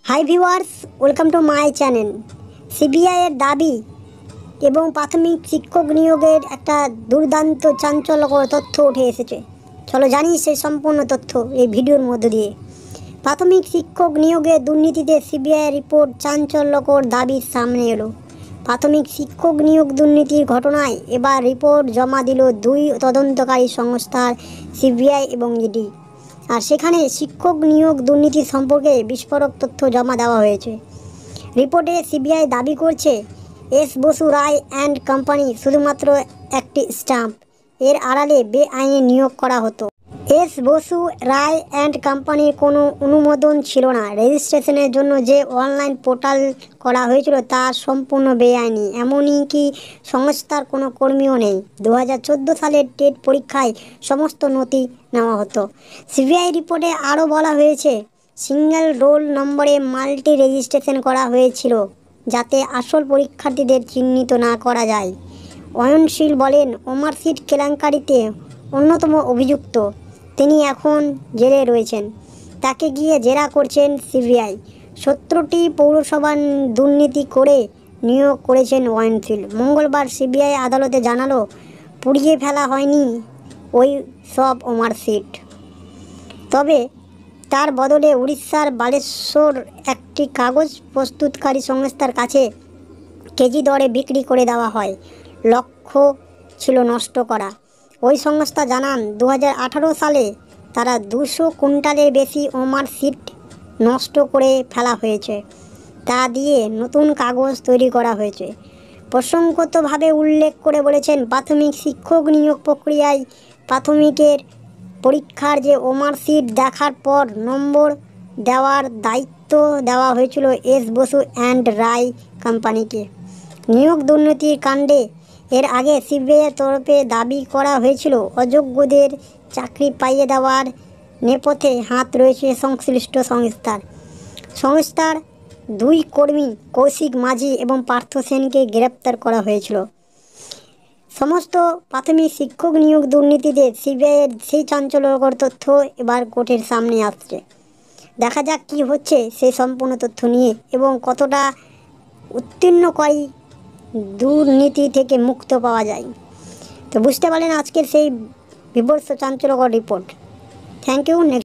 Hi viewers, welcome to my channel. সিবিআইয়ের দাবি এবং প্রাথমিক শিক্ষক নিয়োগের একটা দুর্দান্ত চাঞ্চল্যকর তথ্য উঠে এসেছে। চলো জানি সেই সম্পূর্ণ তথ্য এই ভিডিওর মধ্য দিয়ে। প্রাথমিক শিক্ষক নিয়োগে দুর্নীতিতে সিবিআই রিপোর্ট, চাঞ্চল্যকর দাবি সামনে এলো। প্রাথমিক শিক্ষক নিয়োগ দুর্নীতির ঘটনায় এবার রিপোর্ট জমা দিল দুই তদন্তকারী সংস্থার, সিবিআই এবং ইডি। আর সেখানে শিক্ষক নিয়োগ দুর্নীতি সম্পর্কে বিস্ফোরক তথ্য জমা দেওয়া হয়েছে। রিপোর্টে সিবিআই দাবি করছে, S Basu Roy and company শুধুমাত্র একটি স্টাম্প, এর আড়ালে বেআইনি নিয়োগ করা হতো। এস বসু রায় অ্যান্ড কোম্পানির কোনো অনুমোদন ছিল না। রেজিস্ট্রেশনের জন্য যে অনলাইন পোর্টাল করা হয়েছিল তা সম্পূর্ণ বেআইনি। এমনকি সংস্থার কোনো কর্মীও নেই। 2014 সালের টেট পরীক্ষায় সমস্ত নথি নেওয়া হতো। সিবিআই রিপোর্টে আরও বলা হয়েছে, সিঙ্গেল রোল নম্বরে মাল্টি রেজিস্ট্রেশন করা হয়েছিল যাতে আসল পরীক্ষার্থীদের চিহ্নিত না করা যায়। অয়নশীল বলেন, ওমারশিট কেলেঙ্কারিতে অন্যতম অভিযুক্ত। তিনি এখন জেলে রয়েছেন। তাকে গিয়ে জেরা করছেন সিবিআই। 17টি পৌরসভা দুর্নীতি করে নিয়োগ করেছেন অয়নশীল। মঙ্গলবার সিবিআই আদালতে জানালো, পুড়িয়ে ফেলা হয়নি ওই সব ওমারশিট। তবে তার বদলে উড়িষ্যার বালেশ্বর একটি কাগজ প্রস্তুতকারী সংস্থার কাছে কেজি দরে বিক্রি করে দেওয়া হয়। লক্ষ্য ছিল নষ্ট করা। ওই সংস্থা জানান, 2018 সালে তারা 200 কুইন্টালের বেশি ওমারশিট নষ্ট করে ফেলা হয়েছে। তা দিয়ে নতুন কাগজ তৈরি করা হয়েছে। প্রসঙ্গতভাবে উল্লেখ করে বলেছেন, প্রাথমিক শিক্ষক নিয়োগ প্রক্রিয়ায় প্রাথমিকের পরীক্ষার যে ওমারশিট দেখার পর নম্বর দেওয়ার দায়িত্ব দেওয়া হয়েছিল এস বসু অ্যান্ড রায় কোম্পানিকে। নিয়োগ দুর্নীতির কাণ্ডে এর আগে সিবিআইয়ের তরফে দাবি করা হয়েছিল, অযোগ্যদের চাকরি পাইয়ে দেওয়ার নেপথ্যে হাত রয়েছে সংশ্লিষ্ট সংস্থার 2 কর্মী কৌশিক মাঝি এবং পার্থ সেনকে গ্রেপ্তার করা হয়েছিল। সমস্ত প্রাথমিক শিক্ষক নিয়োগ দুর্নীতিতে সিবিআইয়ের সেই চাঞ্চল্যকর তথ্য এবার কোর্টের সামনে আসছে। দেখা যাক কী হচ্ছে সেই সম্পূর্ণ তথ্য নিয়ে এবং কতটা উত্তীর্ণকারী দুর্নীতি থেকে মুক্ত পাওয়া যায়। তো বুঝতে পারলেন আজকের সেই বিভৎস চাঞ্চল্যকর রিপোর্ট। Thank you.